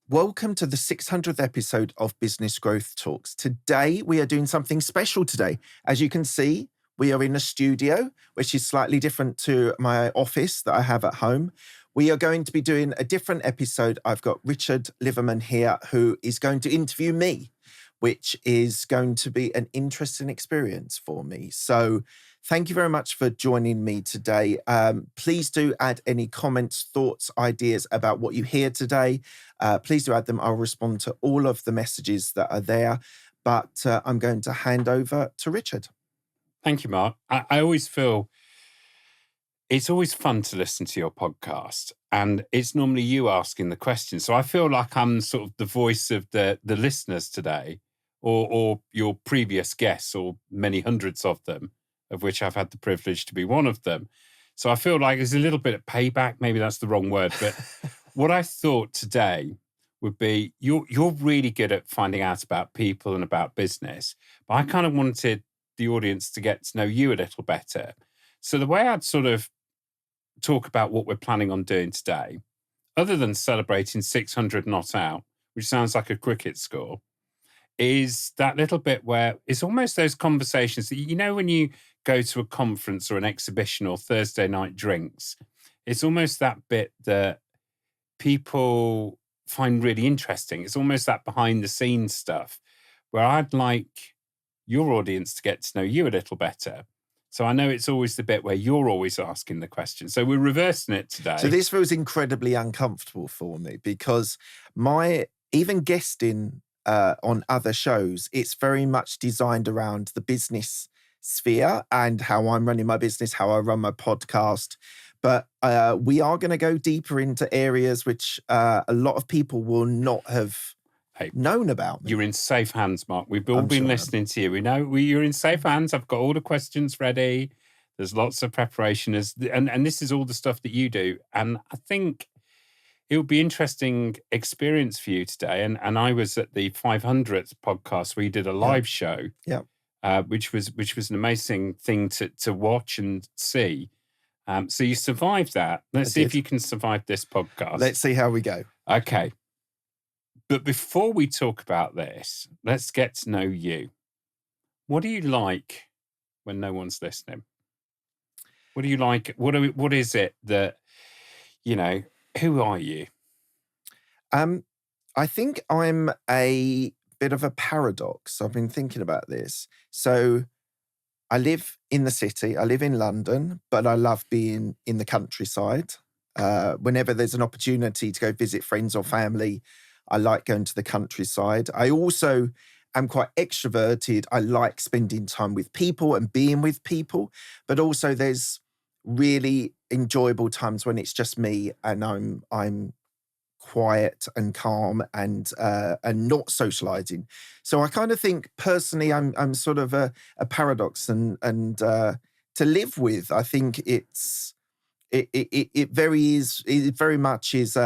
Welcome to the 600th episode of Business Growth Talks. Today, we are doing something special today. As you can see, we are in a studio, which is slightly different to my office that I have at home. We are going to be doing a different episode. I've got Richard Liverman here, who is going to interview me, which is going to be an interesting experience for me. So thank you very much for joining me today. Please do add any comments, thoughts, ideas about what you hear today. Please do add them. I'll respond to all of the messages that are there. But I'm going to hand over to Richard. Thank you, Mark. I always feel it's always fun to listen to your podcast, and it's normally you asking the questions. So I feel like I'm sort of the voice of the listeners today, or your previous guests, or many hundreds of them, of which I've had the privilege to be one of them. So I feel like there's a little bit of payback. Maybe that's the wrong word, but what I thought today would be you're really good at finding out about people and about business, but I kind of wanted the audience to get to know you a little better. So the way I'd sort of talk about what we're planning on doing today, other than celebrating 600 not out, which sounds like a cricket score, is that little bit where it's almost those conversations that, you know, when you go to a conference or an exhibition or Thursday night drinks, it's almost that bit that people find really interesting. It's almost that behind the scenes stuff where I'd like your audience to get to know you a little better. So I know it's always the bit where you're always asking the question. So we're reversing it today. So this feels incredibly uncomfortable for me because even guesting on other shows, it's very much designed around the business sphere and how I'm running my business, how I run my podcast. But we are going to go deeper into areas which a lot of people will not have known about me. You're in safe hands, Mark. We've all been listening to you. We know you're in safe hands. I've got all the questions ready. There's lots of preparation. And this is all the stuff that you do. And I think it would be an interesting experience for you today. And I was at the 500th podcast where you did a live show, which was an amazing thing to watch and see. So you survived that. Let's see if you can survive this podcast. Let's see how we go. Okay. But before we talk about this, let's get to know you. What do you like when no one's listening? What do you like? What is it that, you know, who are you? I think I'm a bit of a paradox. I've been thinking about this. So I live in the city. I live in London, but I love being in the countryside. Whenever there's an opportunity to go visit friends or family, I like going to the countryside. I also am quite extroverted. I like spending time with people and being with people, but also there's really enjoyable times when it's just me and I'm quiet and calm and not socializing. So I kind of think personally I'm sort of a paradox and to live with. I think it very much is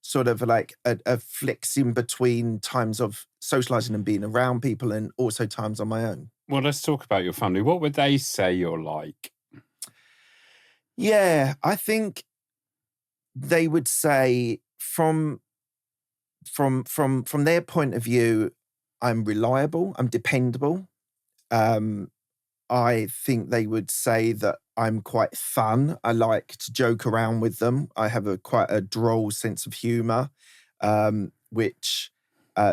sort of like a flexing between times of socializing and being around people and also times on my own. Well, let's talk about your family. What would they say you're like? Yeah, I think they would say from their point of view, I'm reliable, I'm dependable. I think they would say that I'm quite fun. I like to joke around with them. I have quite a droll sense of humor, which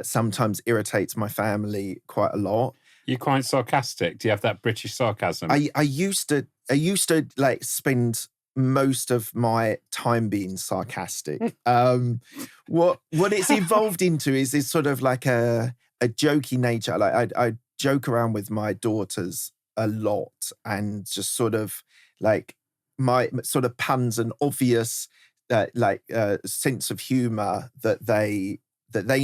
sometimes irritates my family quite a lot. You're quite sarcastic. Do you have that British sarcasm? I used to like spend most of my time being sarcastic. What it's evolved into is sort of like a jokey nature. Like I joke around with my daughters a lot and just sort of like my sort of puns and obvious sense of humor that they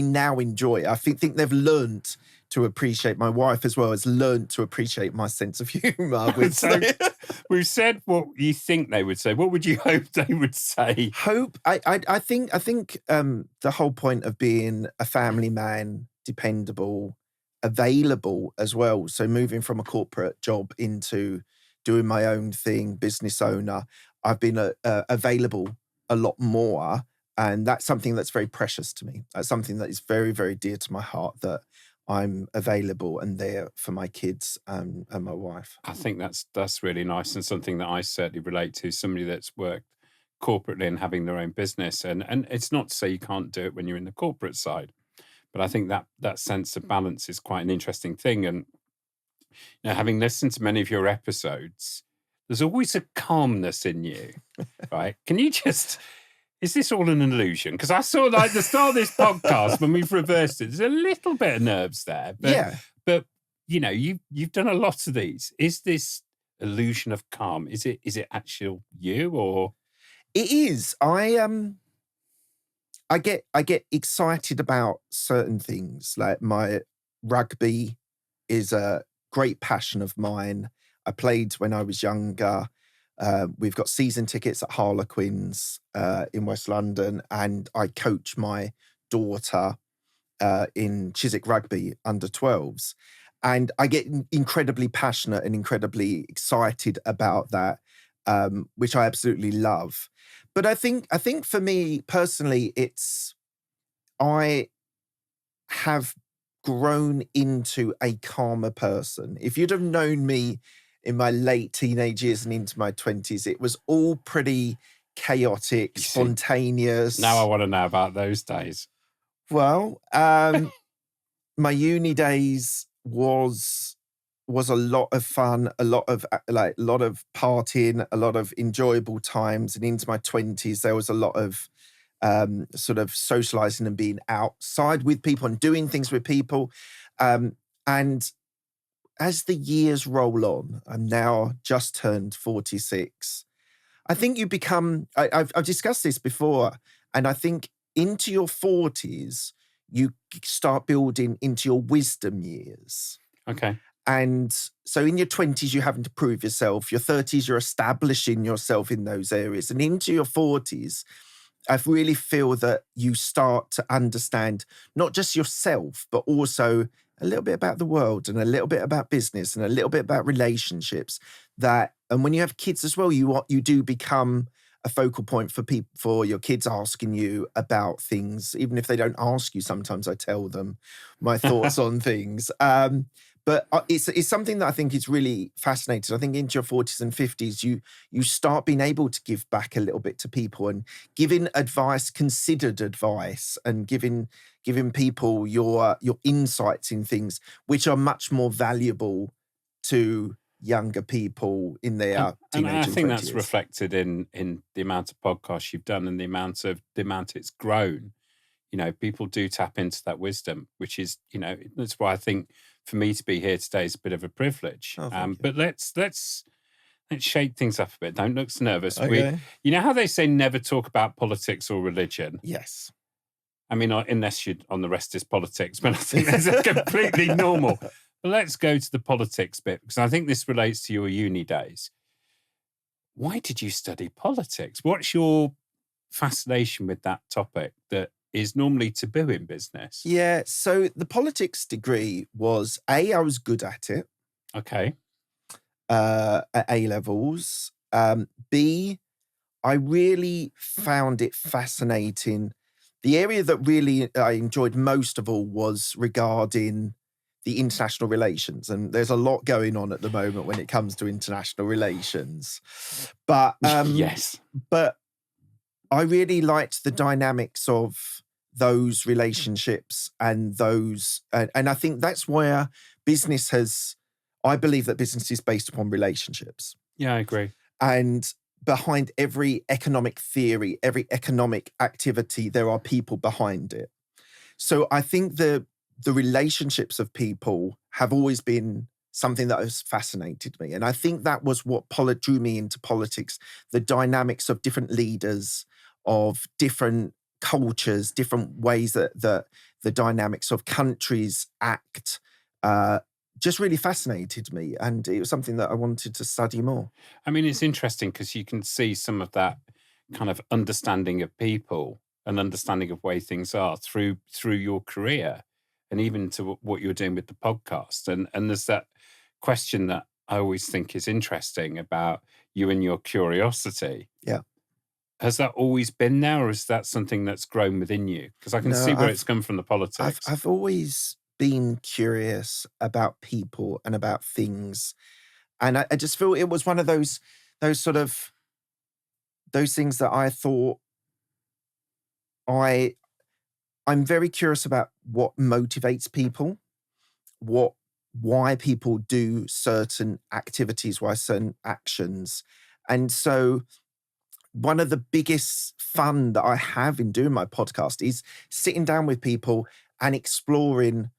now enjoy. I think they've learned to appreciate. My wife as well has learned to appreciate my sense of humor. So we've said what you think they would say. What would you hope they would say? I think the whole point of being a family man, dependable, available as well. So moving from a corporate job into doing my own thing, business owner, I've been available a lot more And that's something that's very precious to me. That's something that is very, very dear to my heart, that I'm available and there for my kids and my wife. I think that's really nice, and something that I certainly relate to. Somebody that's worked corporately and having their own business, and it's not to say you can't do it when you're in the corporate side, but I think that sense of balance is quite an interesting thing. And having listened to many of your episodes, there's always a calmness in you, right? Can you just? Is this all an illusion? Because I saw like the start of this podcast when we've reversed it. There's a little bit of nerves there, but you've done a lot of these. Is this illusion of calm? Is it actual you, or it is? I get excited about certain things. Like my rugby is a great passion of mine. I played when I was younger. We've got season tickets at Harlequins in West London, and I coach my daughter in Chiswick Rugby under 12s. And I get incredibly passionate and incredibly excited about that, which I absolutely love. But I think for me personally, I have grown into a calmer person. If you'd have known me in my late teenage years and into my 20s, it was all pretty chaotic, spontaneous. Now I want to know about those days. Well, my uni days was a lot of fun, a lot of partying, a lot of enjoyable times. And into my 20s, there was a lot of sort of socializing and being outside with people and doing things with people. And as the years roll on, I'm now just turned 46. I think you become, I've discussed this before, and I think into your 40s, you start building into your wisdom years. Okay. And so in your 20s, you're having to prove yourself. Your 30s, you're establishing yourself in those areas. And into your 40s, I really feel that you start to understand not just yourself, but also a little bit about the world and a little bit about business and a little bit about relationships. And when you have kids as well, you do become a focal point for people, for your kids asking you about things. Even if they don't ask you, sometimes I tell them my thoughts on things. But it's something that I think is really fascinating. I think into your 40s and 50s, you start being able to give back a little bit to people and giving advice, considered advice, and giving people your insights in things which are much more valuable to younger people in their teenage and 20s. I think that's reflected in the amount of podcasts you've done and the amount it's grown. People do tap into that wisdom, which is, that's why I think for me to be here today is a bit of a privilege. But let's shake things up a bit. Don't look so nervous. Okay. You know how they say never talk about politics or religion? Yes. I mean, unless you're on the rest is politics, but I think that's completely normal. But let's go to the politics bit, because I think this relates to your uni days. Why did you study politics? What's your fascination with that topic that is normally taboo in business? Yeah, so the politics degree was, I was good at it. Okay. At A-levels. B, I really found it fascinating. The area that really I enjoyed most of all was regarding the international relations. And there's a lot going on at the moment when it comes to international relations. But yes. But I really liked the dynamics of those relationships and those, and I think that's where I believe that business is based upon relationships. Yeah, I agree. And behind every economic theory, every economic activity, there are people behind it. So I think the relationships of people have always been something that has fascinated me. And I think that was what drew me into politics, the dynamics of different leaders, of different cultures, different ways that the dynamics of countries act, just really fascinated me. And it was something that I wanted to study more. I mean, it's interesting because you can see some of that kind of understanding of people and understanding of way things are through your career, and even to what you're doing with the podcast. And there's that question that I always think is interesting about you and your curiosity. Yeah. Has that always been there, or is that something that's grown within you? Because I can see where it's come from the politics. I've always been curious about people and about things. And I just feel it was one of those things that I thought I'm very curious about what motivates people, why people do certain activities, why certain actions. And so one of the biggest fun that I have in doing my podcast is sitting down with people and exploring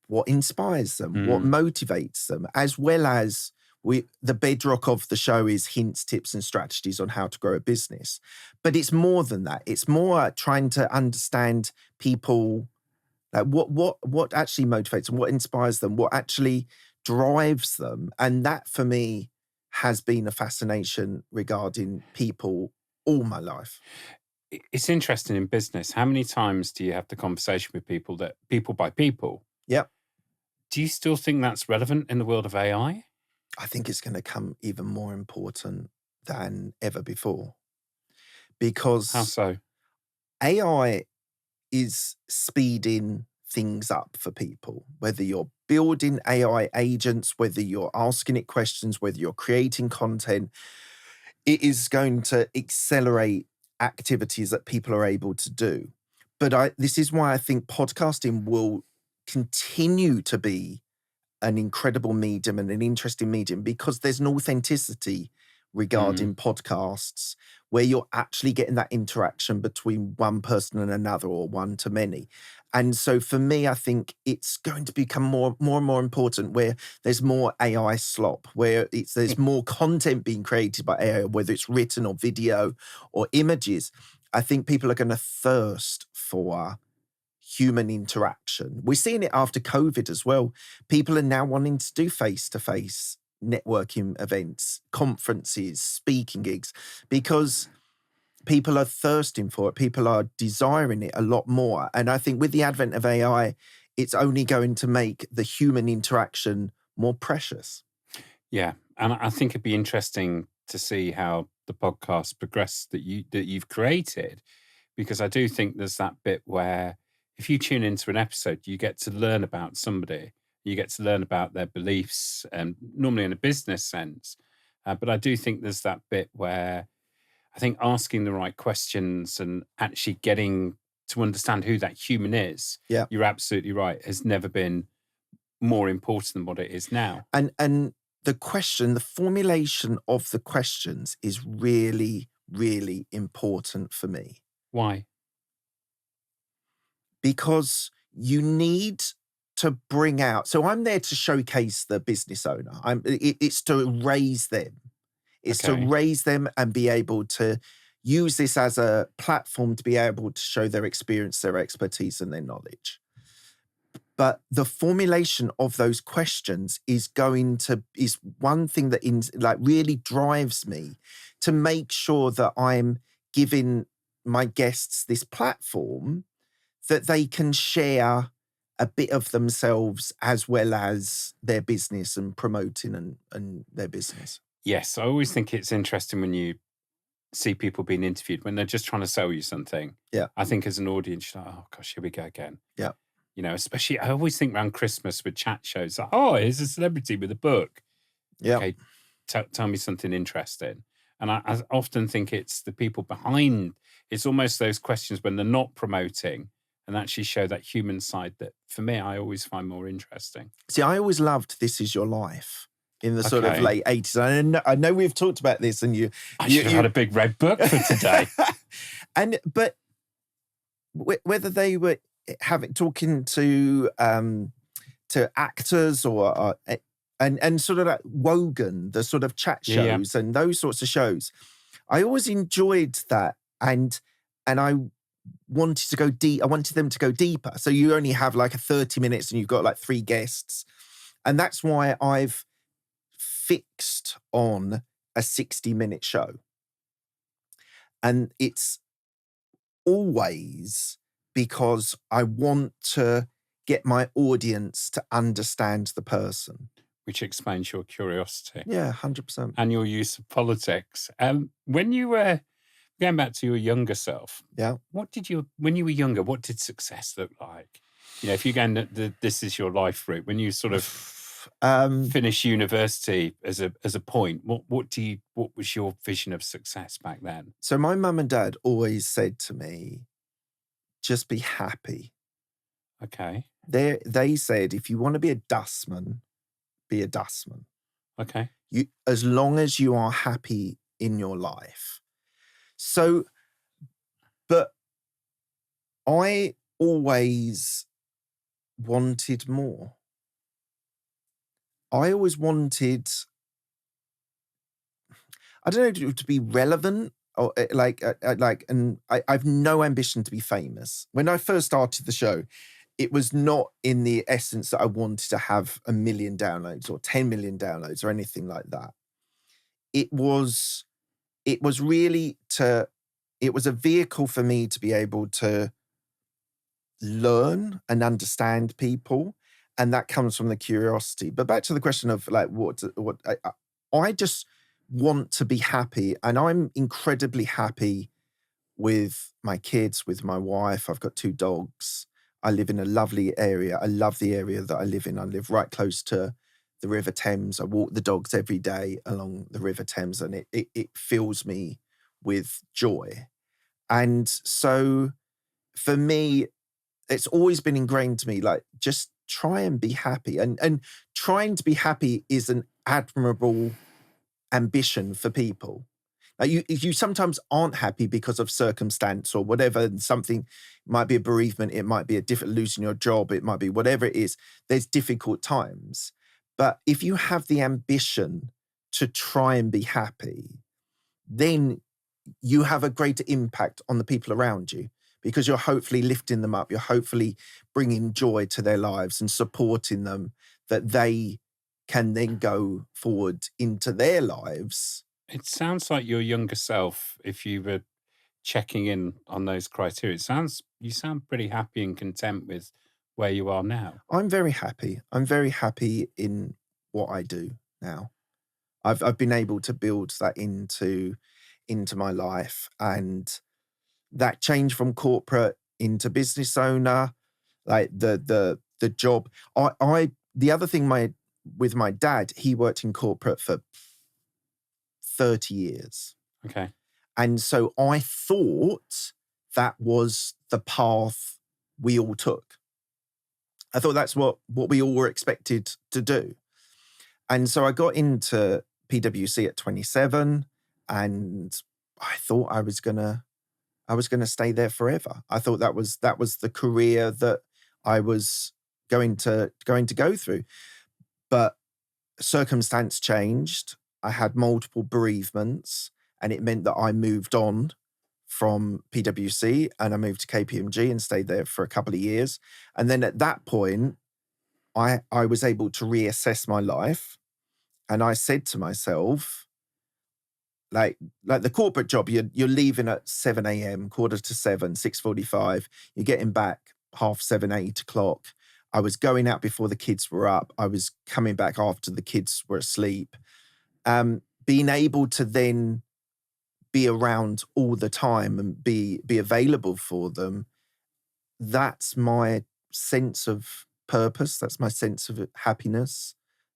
what inspires them, what motivates them, as well as the bedrock of the show is hints, tips, and strategies on how to grow a business. But it's more than that. It's more trying to understand people, like what actually motivates them, what inspires them, what actually drives them. And that for me has been a fascination regarding people all my life. It's interesting in business. How many times do you have the conversation with people by people? Yep. Do you still think that's relevant in the world of AI? I think it's going to come even more important than ever before. Because how so? AI is speeding things up for people, whether you're building AI agents, whether you're asking it questions, whether you're creating content, it is going to accelerate activities that people are able to do. But this is why I think podcasting will continue to be an incredible medium and an interesting medium, because there's an authenticity regarding podcasts where you're actually getting that interaction between one person and another, or one to many. And so for me, I think it's going to become more and more important, where there's more AI slop, where there's more content being created by AI, whether it's written or video or images. I think people are going to thirst for human interaction. We're seeing it after COVID as well. People are now wanting to do face-to-face networking events, conferences, speaking gigs, because people are thirsting for it. People are desiring it a lot more. And I think with the advent of AI, it's only going to make the human interaction more precious. Yeah. And I think it'd be interesting to see how the podcast progress that you've created, because I do think there's that bit where if you tune into an episode, you get to learn about somebody, you get to learn about their beliefs, and normally in a business sense. But I do think there's that bit where I think asking the right questions and actually getting to understand who that human is, yeah, you're absolutely right, has never been more important than what it is now. And the formulation of the questions is really, really important for me. Why? Because you need to bring out, so I'm there to showcase the business owner. It's to raise them. It's to raise them and be able to use this as a platform to be able to show their experience, their expertise, and their knowledge. But the formulation of those questions is one thing that really drives me to make sure that I'm giving my guests this platform that they can share a bit of themselves as well as their business and promoting and their business. Yes, I always think it's interesting when you see people being interviewed when they're just trying to sell you something. Yeah. I think as an audience, you're like, oh gosh, here we go again. Yeah. You know, especially I always think around Christmas with chat shows, like, oh, here's a celebrity with a book. Yeah. Okay, tell me something interesting. And I often think it's the people behind. It's almost those questions when they're not promoting and actually show that human side that, for me, I always find more interesting. See, I always loved This Is Your Life in the sort of late 80s. I know we've talked about this, and I should have had a big red book for today. But whether they were talking to actors or and sort of like Wogan, the sort of chat shows and those sorts of shows, I always enjoyed that, and I wanted to go deep. I wanted them to go deeper. So you only have like a 30 minutes, and you've got like 3 guests, and that's why I've fixed on a 60-minute show. And it's always because I want to get my audience to understand the person. Which explains your curiosity. Yeah, 100%. And your use of politics. When you were Going back to your younger self, Yeah. when you were younger, what did success look like? If you're going this is your life route, when you sort of finish university as a point, what was your vision of success back then? So my mum and dad always said to me, just be happy. Okay. They said, if you want to be a dustman, be a dustman. Okay. As long as you are happy in your life. So, but I always wanted more. I always wanted, I don't know, to be relevant or and I've no ambition to be famous. When I first started the show, it was not in the essence that I wanted to have 1 million downloads or 10 million downloads or anything like that. It was really it was a vehicle for me to be able to learn and understand people. And that comes from the curiosity. But back to the question of like, I just want to be happy. And I'm incredibly happy with my kids, with my wife. I've got 2 dogs. I live in a lovely area. I love the area that I live in. I live right close to the River Thames. I walk the dogs every day along the River Thames, and it fills me with joy. And so for me, it's always been ingrained to me, like, just try and be happy. And trying to be happy is an admirable ambition for people. You sometimes aren't happy because of circumstance or whatever, something. It might be a bereavement, it might be a different losing your job, it might be whatever it is. There's difficult times. But if you have the ambition to try and be happy, then you have a greater impact on the people around you, because you're hopefully lifting them up. You're hopefully bringing joy to their lives and supporting them, that they can then go forward into their lives. It sounds like your younger self, if you were checking in on those criteria, you sound pretty happy and content with where you are now. I'm very happy. I'm very happy in what I do now. I've been able to build that into my life, and that change from corporate into business owner, like the job. The other thing with my dad, he worked in corporate for 30 years. Okay. And so I thought that was the path we all took. I thought that's what we all were expected to do. And so I got into PwC at 27, and I thought I was gonna stay there forever. I thought that was the career that I was going to go through. But circumstance changed. I had multiple bereavements, and it meant that I moved on from PwC and I moved to KPMG and stayed there for a couple of years. And then at that point, I was able to reassess my life. And I said to myself, like the corporate job, you're leaving at 7 a.m., 6:45, 6:45. You're getting back 7:30, 8 o'clock. I was going out before the kids were up. I was coming back after the kids were asleep. Being able to then be around all the time and be available for them, that's my sense of purpose. That's my sense of happiness.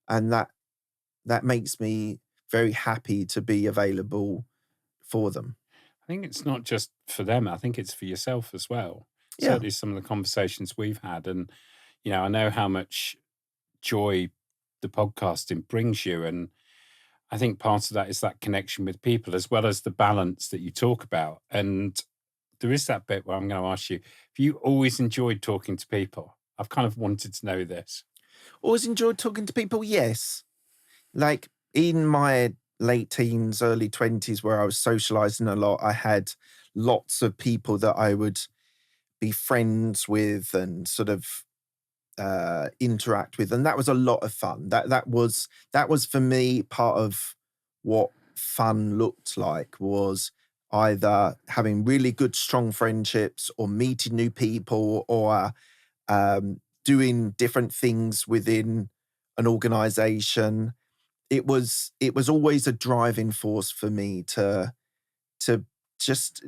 And that makes me very happy to be available for them. I think it's not just for them. I think it's for yourself as well. Yeah. Certainly some of the conversations we've had. And, I know how much joy the podcasting brings you. And I think part of that is that connection with people, as well as the balance that you talk about. And there is that bit where I'm going to ask you, have you always enjoyed talking to people? I've kind of wanted to know this. Always enjoyed talking to people, yes. Like in my late teens, early 20s, where I was socializing a lot, I had lots of people that I would be friends with and sort of interact with, and that was a lot of fun. That was for me part of what fun looked like, was either having really good strong friendships or meeting new people or doing different things within an organization. It was always a driving force for me to just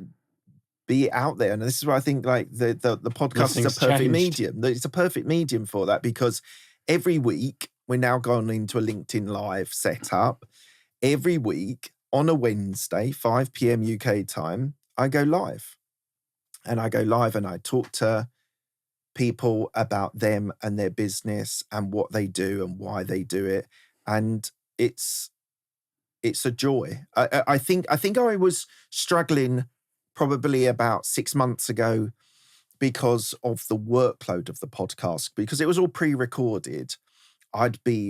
be out there. And this is why I think like the podcast is Nothing's a perfect changed. medium. It's a perfect medium for that, because every week we're now going into a LinkedIn Live setup. Every week on a Wednesday, 5 p.m. UK time, I go live. And I go live and I talk to people about them and their business and what they do and why they do it. And it's a joy. I think I was struggling probably about 6 months ago because of the workload of the podcast, because it was all pre-recorded.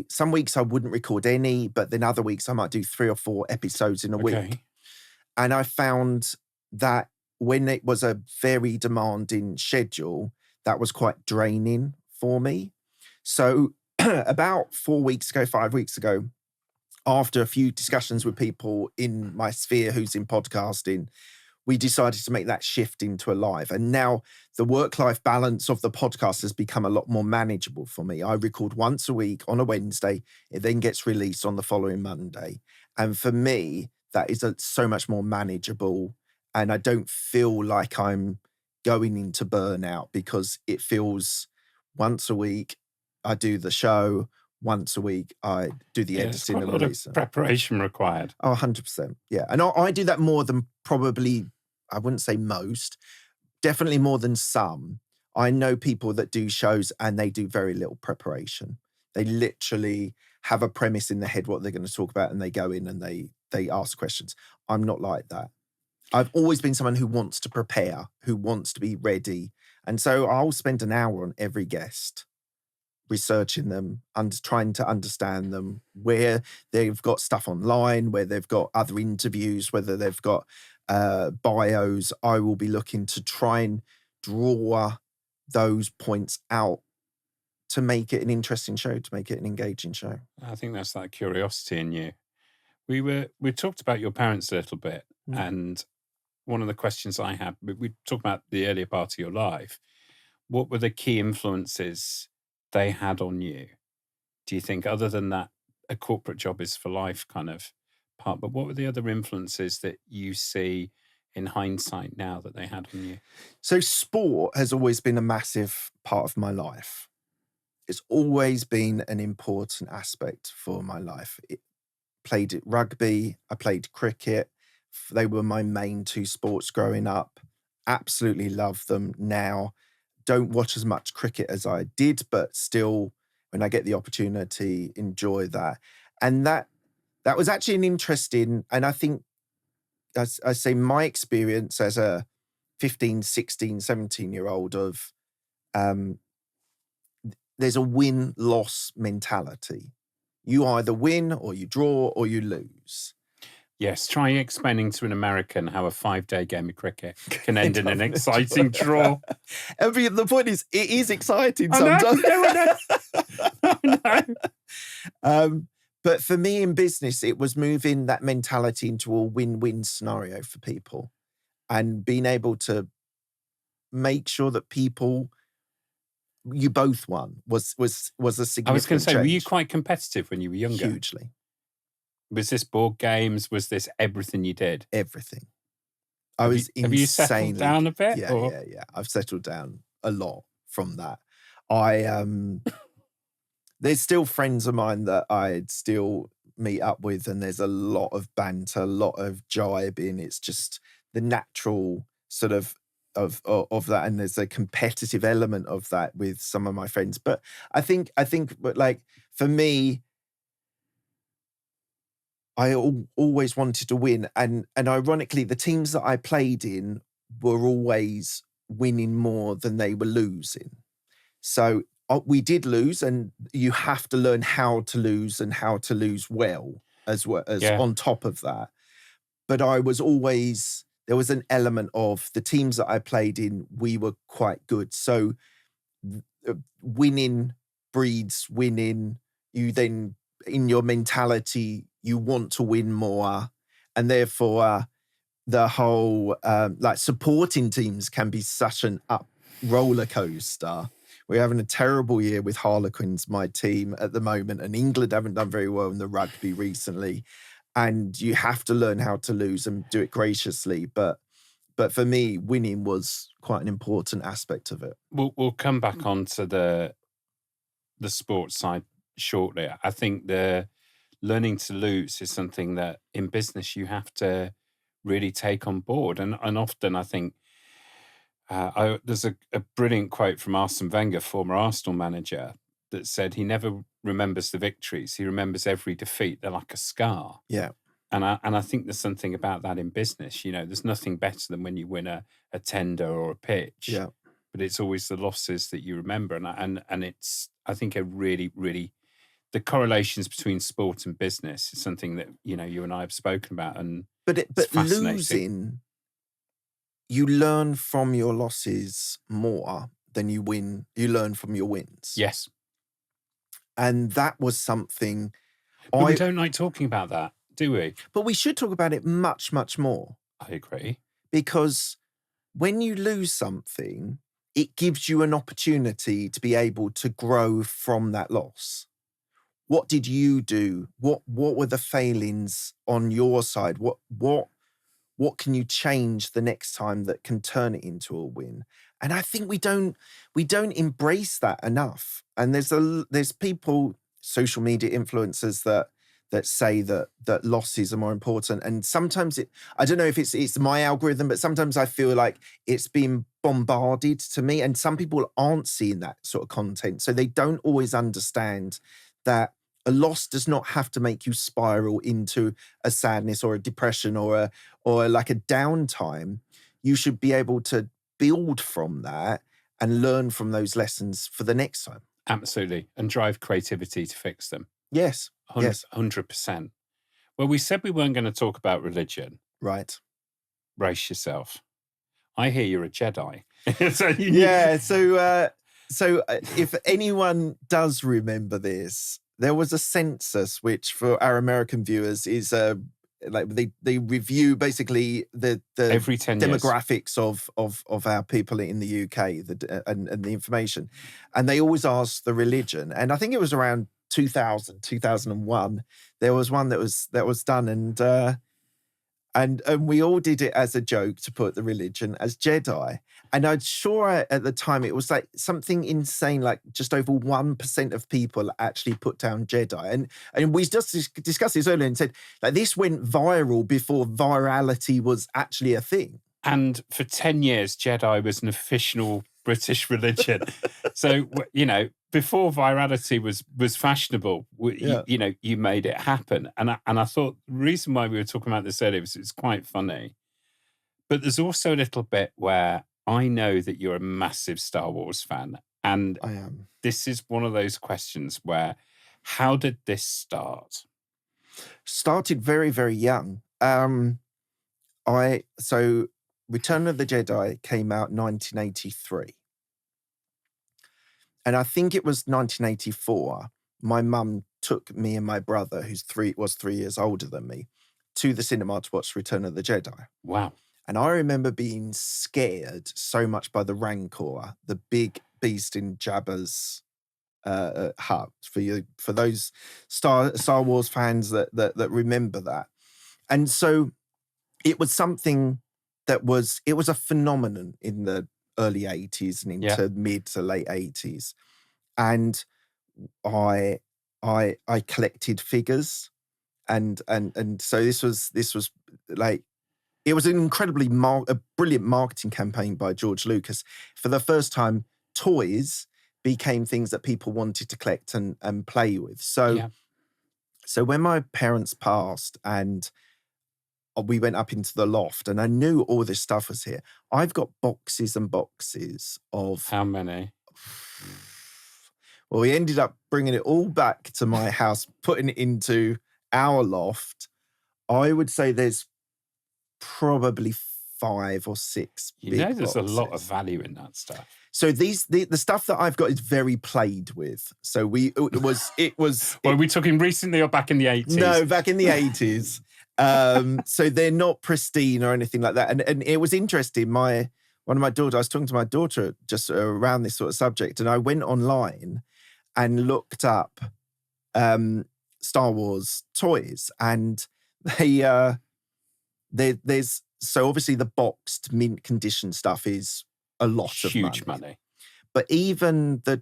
Some weeks I wouldn't record any, but then other weeks I might do 3 or 4 episodes in a week. And I found that when it was a very demanding schedule, that was quite draining for me. So about 4 weeks ago, 5 weeks ago, after a few discussions with people in my sphere who's in podcasting, we decided to make that shift into a live. And now the work-life balance of the podcast has become a lot more manageable for me. I record once a week on a Wednesday. It then gets released on the following Monday. And for me, that is so much more manageable. And I don't feel like I'm going into burnout, because it feels once a week I do the show, once a week I do the editing and release. Preparation required. Oh, 100%. Yeah. And I do that more than probably, I wouldn't say most, definitely more than some. I know people that do shows and they do very little preparation. They literally have a premise in their head what they're going to talk about, and they go in and they ask questions. I'm not like that. I've always been someone who wants to prepare, who wants to be ready. And so I'll spend an hour on every guest, researching them and trying to understand them, where they've got stuff online, where they've got other interviews, whether they've got bios. I will be looking to try and draw those points out to make it an interesting show, to make it an engaging show. I think that's that curiosity in you. We talked about your parents a little bit, and one of the questions I had, we talked about the earlier part of your life. What were the key influences they had on you? Do you think, other than that, a corporate job is for life kind of part, but what were the other influences that you see in hindsight now that they had on you? So sport has always been a massive part of my life. It's always been an important aspect for my life. Played rugby, I played cricket. They were my main 2 sports growing up. Absolutely love them now. Don't watch as much cricket as I did, but still, when I get the opportunity, enjoy that. And that was actually an interesting, and I think, as I say, my experience as a 15, 16, 17-year-old of there's a win-loss mentality. You either win or you draw or you lose. Yes, try explaining to an American how a 5-day game of cricket can end in an exciting draw. I mean, the point is, it is exciting sometimes. I know. But for me in business, it was moving that mentality into a win-win scenario for people, and being able to make sure that you both won was a significant I was going to say, change. were you quite competitive when you were younger? Hugely. Was this board games? Was this everything you did? Everything. I was insanely... Have you settled down a bit? Yeah. I've settled down a lot from that. There's still friends of mine that I'd still meet up with, and there's a lot of banter, a lot of jibing. It's just the natural sort of that, and there's a competitive element of that with some of my friends. But I think, like, for me, I always wanted to win, and ironically, the teams that I played in were always winning more than they were losing. So we did lose, and you have to learn how to lose and how to lose well as on top of that. But I was always, there was an element of the teams that I played in, we were quite good. So winning breeds winning. You then, in your mentality, you want to win more. And therefore, the whole, like, supporting teams can be such an roller coaster. We're having a terrible year with Harlequins, my team, at the moment, and England haven't done very well in the rugby recently. And you have to learn how to lose and do it graciously. But But for me, winning was quite an important aspect of it. We'll come back onto the sports side shortly. I think the learning to lose is something that in business you have to really take on board. And often I think there's a brilliant quote from Arsene Wenger, former Arsenal manager, that said he never remembers the victories. He remembers every defeat. They're like a scar. Yeah. And I think there's something about that in business. You know, there's nothing better than when you win a tender or a pitch. Yeah. But it's always the losses that you remember. And it's, I think, a really, really, the correlations between sport and business is something that, you know, you and I have spoken about. And But losing, you learn from your losses more than you win. You learn from your wins. Yes. And that was something. But we don't like talking about that, do we? But we should talk about it much, much more. I agree. Because when you lose something, it gives you an opportunity to be able to grow from that loss. What did you do? What were the failings on your side? What can you change the next time that can turn it into a win? And I think we don't embrace that enough. And there's people, social media influencers that say that losses are more important. And sometimes I don't know if it's my algorithm, but sometimes I feel like it's being bombarded to me. And some people aren't seeing that sort of content. So they don't always understand that a loss does not have to make you spiral into a sadness or a depression or like a downtime. You should be able to build from that and learn from those lessons for the next time. Absolutely. And drive creativity to fix them. Yes. 100%. Well, we said we weren't going to talk about religion. Right. Brace yourself. I hear you're a Jedi. So if anyone does remember this, there was a census which, for our American viewers, is like they review basically the every 10 demographics of our people in the UK and the information, and they always ask the religion. And I think it was around 2001. There was one that was done, and we all did it as a joke to put the religion as Jedi. And I'm sure at the time it was like something insane, like just over 1% of people actually put down Jedi. And we just discussed this earlier and said, like, this went viral before virality was actually a thing. And for 10 years, Jedi was an official British religion. So, you know, before virality was fashionable, you made it happen. And I thought the reason why we were talking about this earlier was it's quite funny. But there's also a little bit where I know that you're a massive Star Wars fan. And I am. This is one of those questions where, how did this start? Started very, very young. So Return of the Jedi came out 1983. And I think it was 1984, my mum took me and my brother, who was 3 years older than me, to the cinema to watch Return of the Jedi. Wow. And I remember being scared so much by the Rancor, the big beast in Jabba's hut, for those Star Wars fans that remember that. And so it was something it was a phenomenon in the early 80s and into mid to late 80s. And I collected figures, and so this was like, it was an incredibly a brilliant marketing campaign by George Lucas. For the first time, toys became things that people wanted to collect and play with. So when my parents passed and we went up into the loft and I knew all this stuff was here, I've got boxes and boxes of... How many? Well, we ended up bringing it all back to my house, putting it into our loft. I would say there's probably 5 or 6 big there's boxes. A lot of value in that stuff. So the stuff that I've got is very played with. So it was. Well, are we talking recently or back in the 80s? No, back in the 80s. So they're not pristine or anything like that. And it was interesting. I was talking to my daughter just around this sort of subject, and I went online and looked up Star Wars toys, and there's so obviously the boxed mint condition stuff is a lot of Huge money. But even the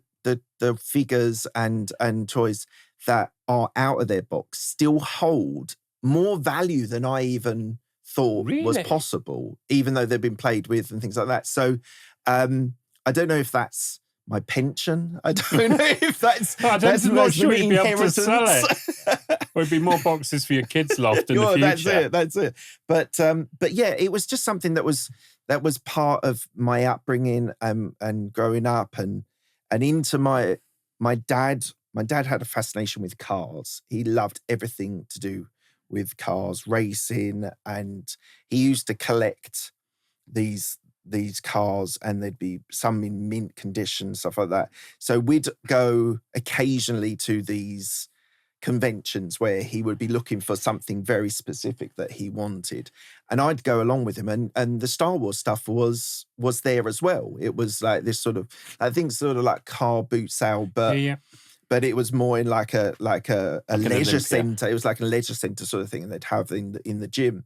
figures and toys that are out of their box still hold more value than I even thought was Really? possible, even though they've been played with and things like that. So I don't know if that's my pension. I don't know if that's I'm not sure you'd be able to sell inheritance. it. Or it'd be more boxes for your kids' loft in the future. That's it. But yeah, it was just something that was part of my upbringing and growing up and into my dad. My dad had a fascination with cars. He loved everything to do with cars, racing, and he used to collect these cars, and there'd be some in mint condition, stuff like that. So we'd go occasionally to these conventions where he would be looking for something very specific that he wanted, and I'd go along with him, and the Star Wars stuff was there as well. It was like this sort of, I think, sort of like car boot sale, but it was more in like a leisure centre. It was like a leisure centre sort of thing, and they'd have in the gym.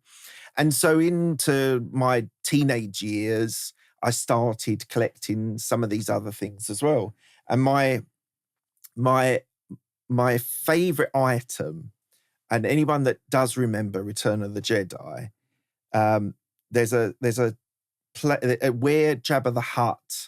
And so into my teenage years, I started collecting some of these other things as well. And my favorite item, and anyone that does remember Return of the Jedi, there's a where Jabba the Hutt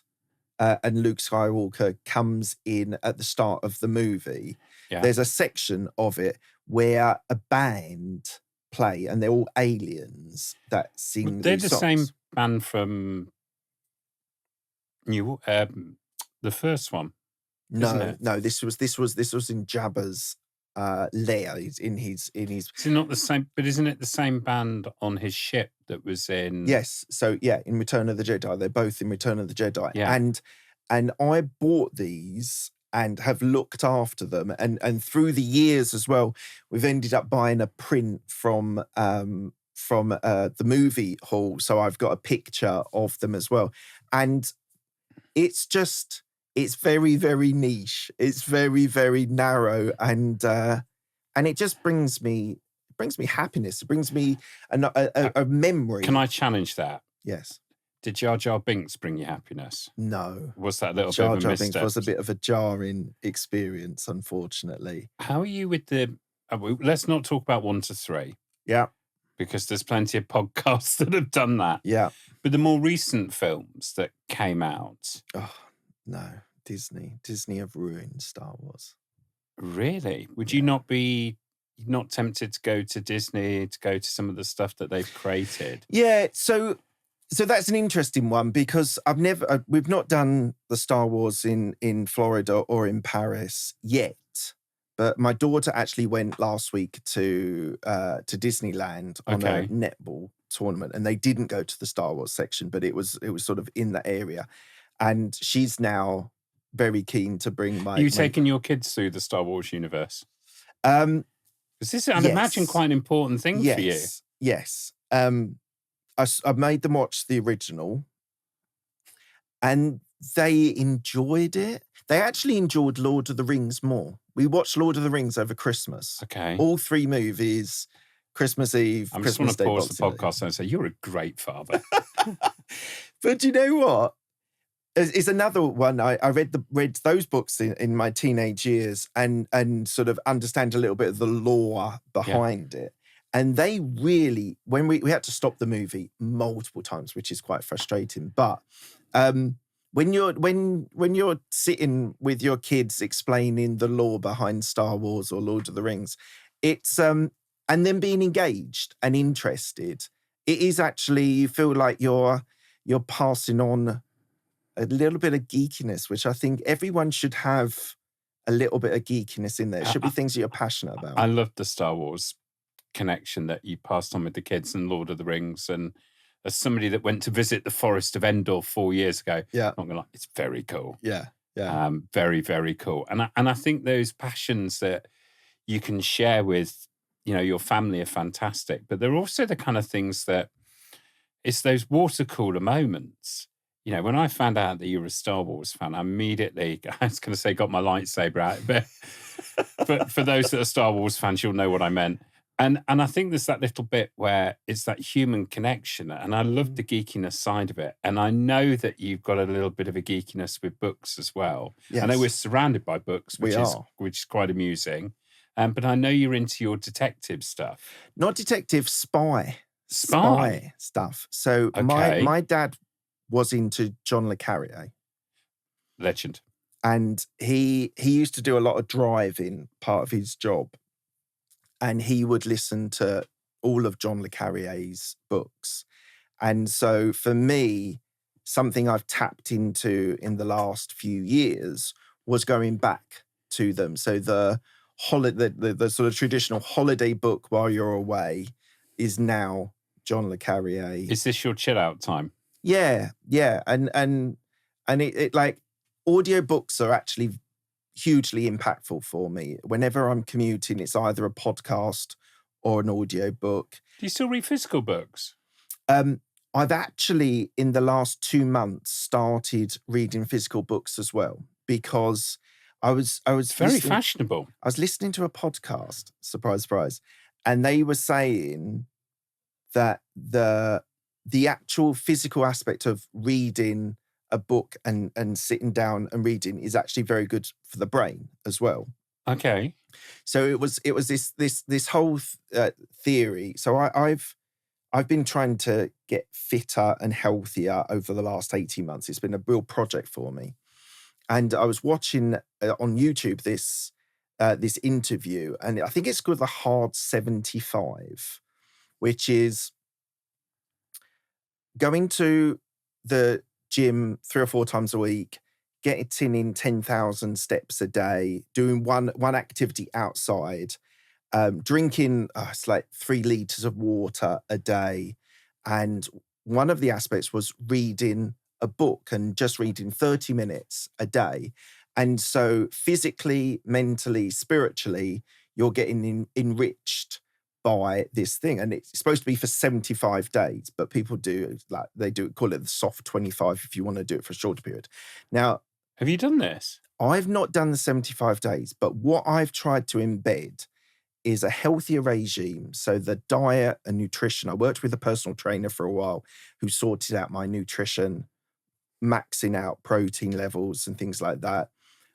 and Luke Skywalker comes in at the start of the movie. Yeah. There's a section of it where a band play, and they're all aliens that sing. They're the songs. same band from the first one. No. This was in Jabba's lair. In his. Is it not the same? But isn't it the same band on his ship that was in? Yes. So yeah, in Return of the Jedi, they're both in Return of the Jedi. Yeah. And I bought these and have looked after them, and through the years as well, we've ended up buying a print from the movie hall. So I've got a picture of them as well, and it's very, very niche. It's very, very narrow, and it just brings me happiness. It brings me a memory. Can I challenge that? Yes. Did Jar Jar Binks bring you happiness? No. Was that a little Jar bit of a Jar misstep? Binks was a bit of a jarring experience, unfortunately. How are you with the... let's not talk about 1 to 3. Yeah. Because there's plenty of podcasts that have done that. Yeah. But the more recent films that came out... Oh, no. Disney have ruined Star Wars. Really? Would you not be tempted to go to Disney, to go to some of the stuff that they've created? Yeah, so that's an interesting one, because we've not done the Star Wars in Florida or in Paris yet. But my daughter actually went last week to Disneyland on a netball tournament, and they didn't go to the Star Wars section, but it was sort of in that area. And she's now very keen to bring my... Are you taking your kids through the Star Wars universe? Because this is, I'd imagine, quite an important thing for you. Yes. I made them watch the original, and they enjoyed it. They actually enjoyed Lord of the Rings more. We watched Lord of the Rings over Christmas. Okay. All 3 movies, Christmas Eve, I Christmas just Day, want to pause the Boxing Day. podcast and say, you're a great father. But do you know what? It's another one. I read those books in my teenage years and sort of understand a little bit of the lore behind it. And they really, when we had to stop the movie multiple times, which is quite frustrating. But when you're sitting with your kids explaining the lore behind Star Wars or Lord of the Rings, it's and then being engaged and interested, it is actually, you feel like you're passing on a little bit of geekiness, which I think everyone should have a little bit of geekiness in there. It should be things that you're passionate about. I love the Star Wars connection that you passed on with the kids and Lord of the Rings. And as somebody that went to visit the Forest of Endor 4 years ago, I'm not gonna lie, it's very cool. Yeah. Very, very cool. And I think those passions that you can share with, your family are fantastic. But they're also the kind of things that it's those water cooler moments. When I found out that you were a Star Wars fan, I immediately, I was going to say, got my lightsaber out. But for those that are Star Wars fans, you'll know what I meant. And I think there's that little bit where it's that human connection, and I love the geekiness side of it. And I know that you've got a little bit of a geekiness with books as well. I know we're Yes, surrounded by books, we are. which is quite amusing. But I know you're into your detective stuff. Not detective, spy stuff. So Okay. my dad was into John le Carré, Legend. and he used to do a lot of driving, part of his job, and he would listen to all of John le Carré's books. And so for me, something I've tapped into in the last few years was going back to them. So the sort of traditional holiday book while you're away is now John le Carré. Is this your chill out time? Yeah. And it like audiobooks are actually hugely impactful for me. Whenever I'm commuting, it's either a podcast or an audiobook. Do you still read physical books? I've actually, in the last 2 months, started reading physical books as well, because I was Very fashionable. I was listening to a podcast, surprise, surprise, and they were saying that the actual physical aspect of reading a book and sitting down and reading is actually very good for the brain as well. Okay. So it was this whole theory. So I've been trying to get fitter and healthier over the last 18 months. It's been a real project for me. And I was watching on YouTube this interview, and I think it's called the Hard 75, which is going to the gym 3 or 4 times a week, getting in 10,000 steps a day, doing one activity outside, drinking it's like 3 liters of water a day. And one of the aspects was reading a book, and just reading 30 minutes a day. And so physically, mentally, spiritually, you're getting enriched by this thing. And it's supposed to be for 75 days, but people call it the soft 25 if you want to do it for a shorter period. Now, have you done this? I've not done the 75 days, but what I've tried to embed is a healthier regime. So the diet and nutrition, I worked with a personal trainer for a while who sorted out my nutrition, maxing out protein levels and things like that.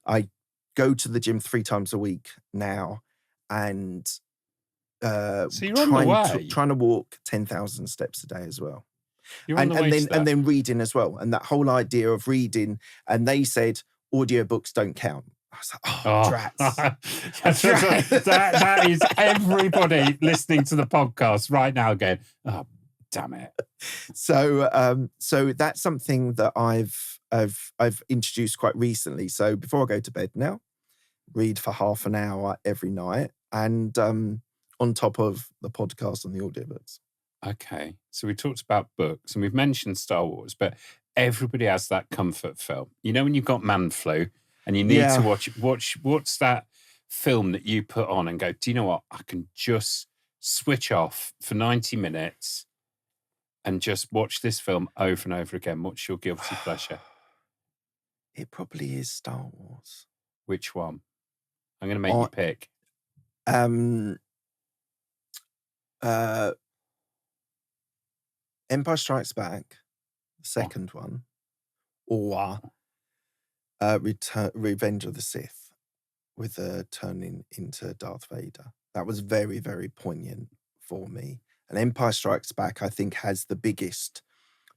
I go to the gym 3 times a week now, and so you're on the way. Trying to walk 10,000 steps a day as well. You're on the way to that. And then reading as well. And that whole idea of reading, and they said audiobooks don't count. I was like, drats. that is everybody listening to the podcast right now going, oh, damn it. So that's something that I've introduced quite recently. So before I go to bed now, read for half an hour every night, and on top of the podcast and the audiobooks. Okay. So we talked about books, and we've mentioned Star Wars, but everybody has that comfort film. You know, when you've got man flu and you need to watch what's that film that you put on and go, do you know what? I can just switch off for 90 minutes and just watch this film over and over again. What's your guilty pleasure? It probably is Star Wars. Which one? I'm going to make you pick. Empire Strikes Back, the second one, or Revenge of the Sith, with the turning into Darth Vader. That was very, very poignant for me. And Empire Strikes Back, I think, has the biggest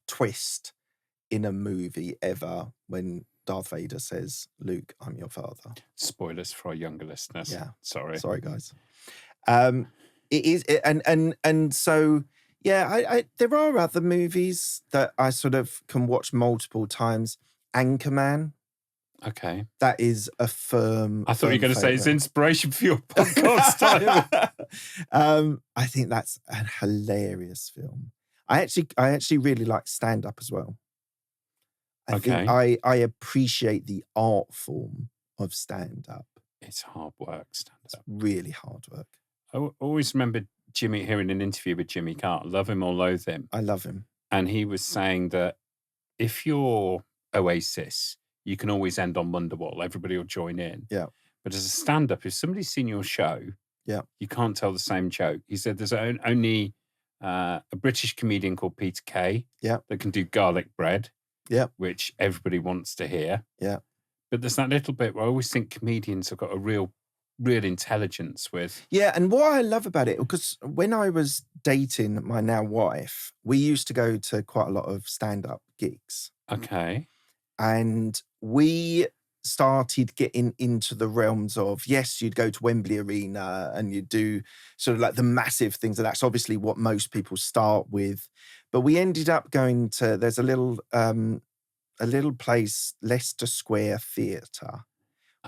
twist in a movie ever when Darth Vader says, "Luke, I'm your father." Spoilers for our younger listeners. Yeah. Sorry, guys. It is, and so, yeah, I there are other movies that I sort of can watch multiple times. Anchorman. Okay. That is a firm. I thought you were going to say it's inspiration for your podcast title. I think that's a hilarious film. I actually really like stand-up as well. I think I appreciate the art form of stand-up. It's hard work, stand-up. It's really hard work. I always remember hearing an interview with Jimmy Carr. Love him or loathe him. I love him. And he was saying that if you're Oasis, you can always end on Wonderwall. Everybody will join in. Yeah. But as a stand-up, if somebody's seen your show Yeah. you can't tell the same joke. He said there's only a British comedian called Peter Kay Yeah. that can do garlic bread, Yeah. which everybody wants to hear. Yeah. But there's that little bit where I always think comedians have got a real intelligence with. Yeah, and what I love about it, because when I was dating my now wife, we used to go to quite a lot of stand-up gigs. Okay. And we started getting into the realms of, yes, you'd go to Wembley Arena and you'd do sort of like the massive things. And that's obviously what most people start with. But we ended up going to, there's a little place, Leicester Square Theatre,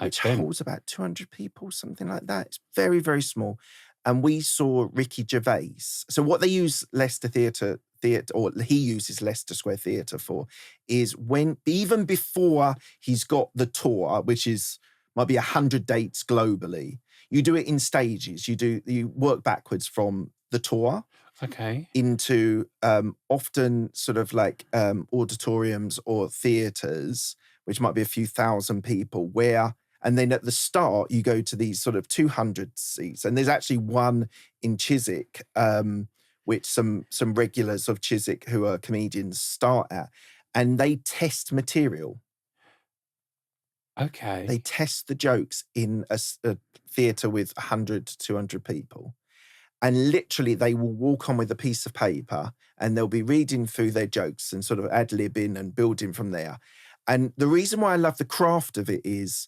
which holds about 200 people, something like that. It's very, very small. And we saw Ricky Gervais. So what they use Leicester Theatre, or he uses Leicester Square Theatre for, is when, even before he's got the tour, which might be 100 dates globally, you do it in stages. You work backwards from the tour. Okay. Into often sort of like auditoriums or theatres, which might be a few thousand people, and then at the start, you go to these sort of 200 seats. And there's actually one in Chiswick, which some regulars of Chiswick who are comedians start at. And they test material. Okay. They test the jokes in a theatre with 100 to 200 people. And literally, they will walk on with a piece of paper and they'll be reading through their jokes and sort of ad-libbing and building from there. And the reason why I love the craft of it is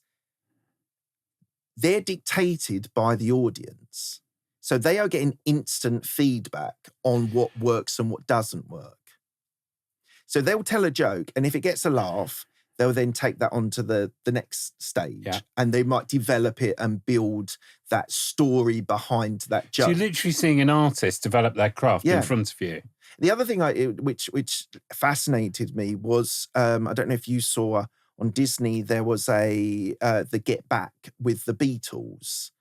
they're dictated by the audience. So they are getting instant feedback on what works and what doesn't work. So they'll tell a joke, and if it gets a laugh, they'll then take that onto the next stage. Yeah. And they might develop it and build that story behind that joke. So you're literally seeing an artist develop their craft in front of you. The other thing which fascinated me was, I don't know if you saw on Disney, there was the Get Back with the Beatles.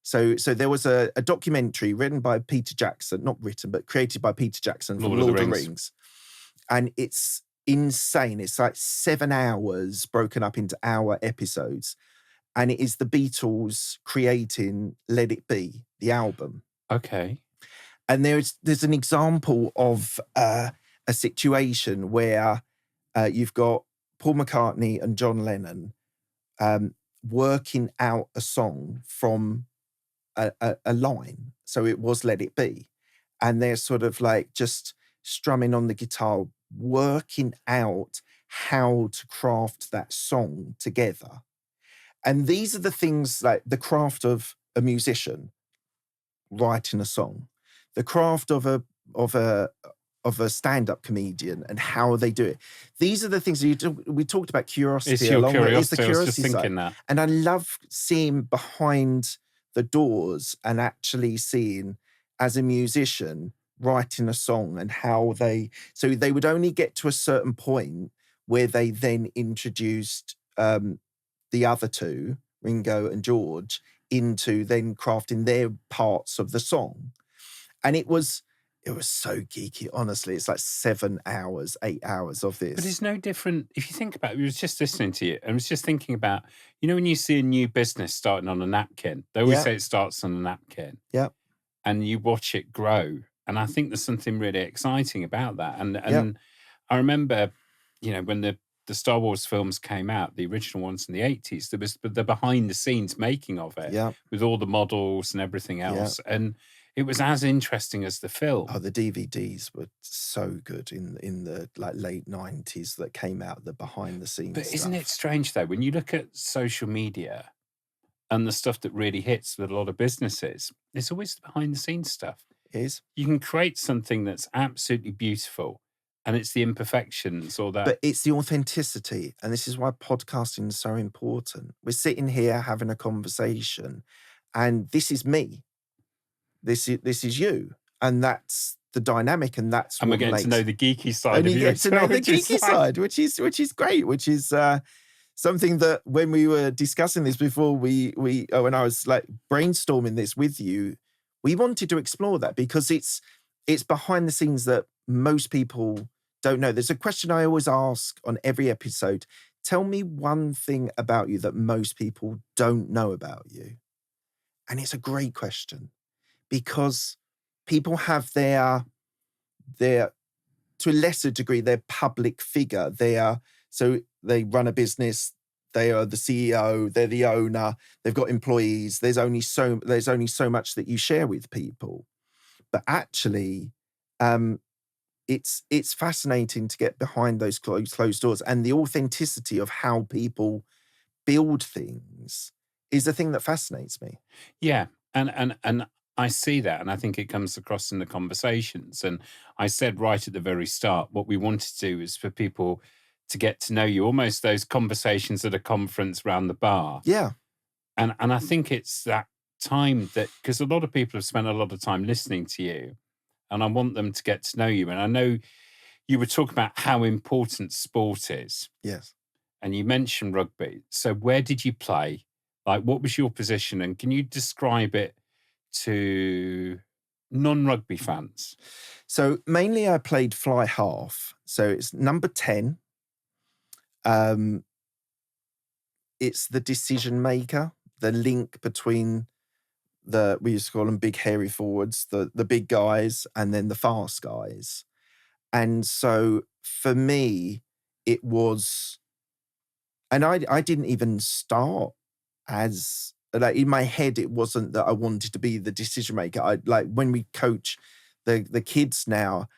So there was a documentary written by Peter Jackson, not written, but created by Peter Jackson from Lord of the Rings. And it's insane. It's like 7 hours broken up into hour episodes. And it is the Beatles creating Let It Be, the album. Okay. And there's an example of a situation where you've got Paul McCartney and John Lennon working out a song from a line. So it was Let It Be. And they're sort of like just strumming on the guitar, working out how to craft that song together. And these are the things, like the craft of a musician writing a song, the craft of a stand-up comedian and how they do it. These are the things we talked about curiosity. It's your curiosity. It's the curiosity I was just thinking side. that. And I love seeing behind the doors and actually seeing, as a musician, writing a song and how so they would only get to a certain point where they then introduced the other two, Ringo and George, into then crafting their parts of the song. And it was so geeky, honestly. It's like 7 hours, 8 hours of this. But it's no different. If you think about it, I was just listening to you and I was just thinking about, when you see a new business starting on a napkin, they always say it starts on a napkin. Yeah. And you watch it grow. And I think there's something really exciting about that. And I remember, when the Star Wars films came out, the original ones in the 80s, there was the behind the scenes making of it with all the models and everything else. Yeah. And it was as interesting as the film. Oh, the DVDs were so good in the late 90s that came out, the behind the scenes But stuff. Isn't it strange though, when you look at social media and the stuff that really hits with a lot of businesses, it's always the behind the scenes stuff. It is. You can create something that's absolutely beautiful and it's the imperfections or that. But it's the authenticity. And this is why podcasting is so important. We're sitting here having a conversation and this is me. This is you. And that's the dynamic, and that's and what we're getting to know the geeky side of you. Get to know the geeky side, which is great, which is something that when we were discussing this before, when I was like brainstorming this with you, we wanted to explore that because it's behind the scenes that most people don't know. There's a question I always ask on every episode. Tell me one thing about you that most people don't know about you. And it's a great question because people have their to a lesser degree, their public figure. So they run a business. They are the CEO. They're the owner. They've got employees. There's only so much that you share with people. But actually, it's fascinating to get behind those closed doors, and the authenticity of how people build things is the thing that fascinates me. Yeah. And I see that, and I think it comes across in the conversations. And I said right at the very start, what we wanted to do is for people to get to know you, almost those conversations at a conference around the bar. Yeah. And I think it's that time that, because a lot of people have spent a lot of time listening to you, and I want them to get to know you. And I know you were talking about how important sport is. Yes. And you mentioned rugby. So where did you play? Like, what was your position? And can you describe it to non-rugby fans? So mainly I played fly half. So it's number 10. It's the decision maker, the link between we used to call them big hairy forwards, the big guys, and then the fast guys. And so for me, it was, and I didn't even start as, like, in my head, it wasn't that I wanted to be the decision maker. Like when we coach the kids now,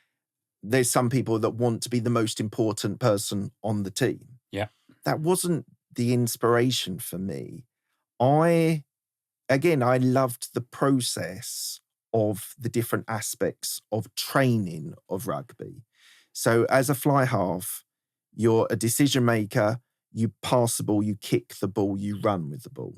there's some people that want to be the most important person on the team. Yeah. That wasn't the inspiration for me. I loved the process of the different aspects of training of rugby. So as a fly half, you're a decision maker, you pass the ball, you kick the ball, you run with the ball.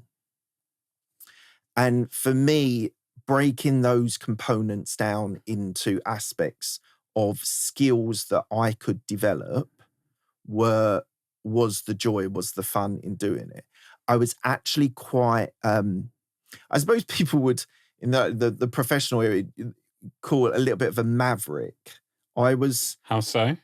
And for me, breaking those components down into aspects of skills that I could develop was the joy, was the fun in doing it. I was actually quite, I suppose people would, in the professional area, call it a little bit of a maverick. How so?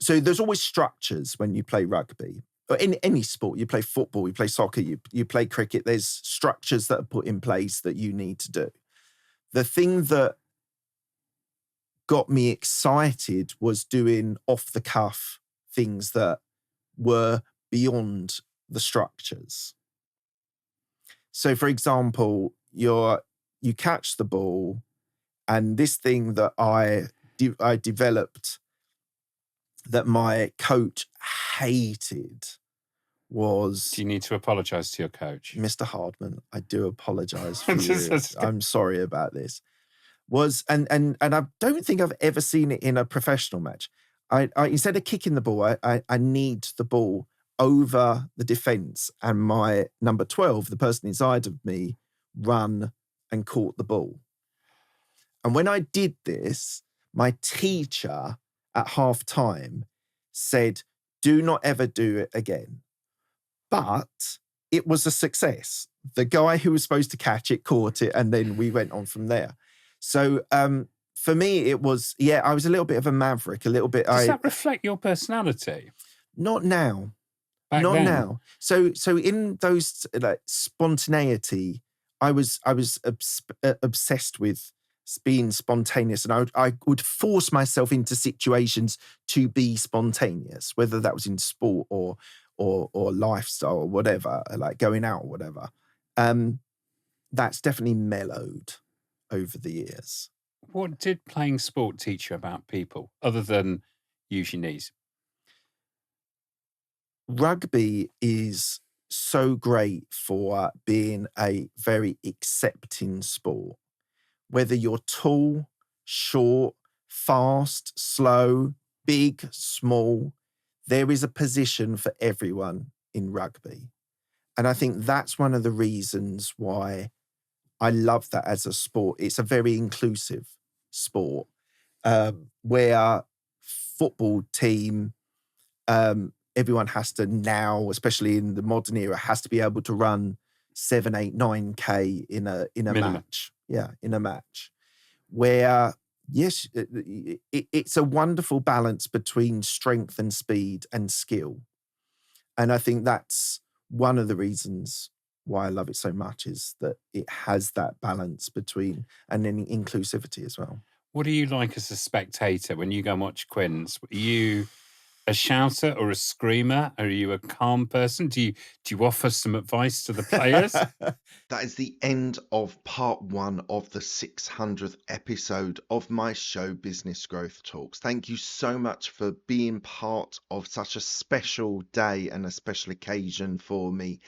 So there's always structures when you play rugby. Or in any sport, you play football, you play soccer, you play cricket, there's structures that are put in place that you need to do. The thing that got me excited was doing off-the-cuff things that were beyond the structures. So, for example, you catch the ball, and this thing that I developed that my coach hated was... Do you need to apologise to your coach? Mr. Hardman, I do apologise for you. I'm sorry about this. And I don't think I've ever seen it in a professional match. I instead of kicking the ball, I need the ball over the defence, and my number 12, the person inside of me, run and caught the ball. And when I did this, my teacher at half time said, do not ever do it again. But it was a success. The guy who was supposed to catch it caught it, and then we went on from there. So for me, it was, I was a little bit of a maverick, a little bit. Does that reflect your personality? Not now. Not then. Now. So in those, like, spontaneity, I was obsessed with being spontaneous, and I would force myself into situations to be spontaneous, whether that was in sport or lifestyle or whatever, like going out or whatever. That's definitely mellowed over the years. What did playing sport teach you about people, other than use your knees? Rugby is so great for being a very accepting sport. Whether you're tall, short, fast, slow, big, small, there is a position for everyone in rugby. And I think that's one of the reasons why I love that as a sport. It's a very inclusive sport, where football team, everyone has to now, especially in the modern era, has to be able to run 7, 8, 9K in a match. Yeah, in a match. Where, yes, it's a wonderful balance between strength and speed and skill. And I think that's one of the reasons why I love it so much is that it has that balance between and then inclusivity as well. What do you like as a spectator when you go and watch Quins? Are you a shouter or a screamer? Are you a calm person? Do you offer some advice to the players? That is the end of part 1 of the 600th episode of my show, Business Growth Talks. Thank you so much for being part of such a special day and a special occasion for me.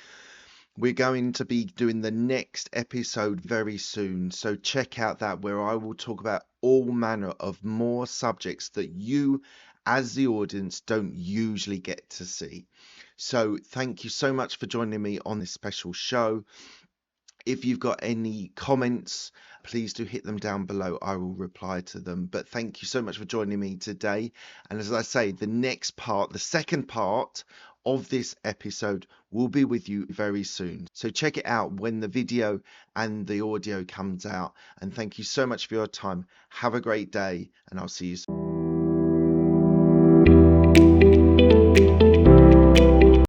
We're going to be doing the next episode very soon, so check out that, where I will talk about all manner of more subjects that you as the audience don't usually get to see. So thank you so much for joining me on this special show. If you've got any comments, please do hit them down below. I will reply to them. But thank you so much for joining me today. And as I say, the next part, the second part of this episode will be with you very soon. So check it out when the video and the audio comes out. And thank you so much for your time. Have a great day, and I'll see you soon.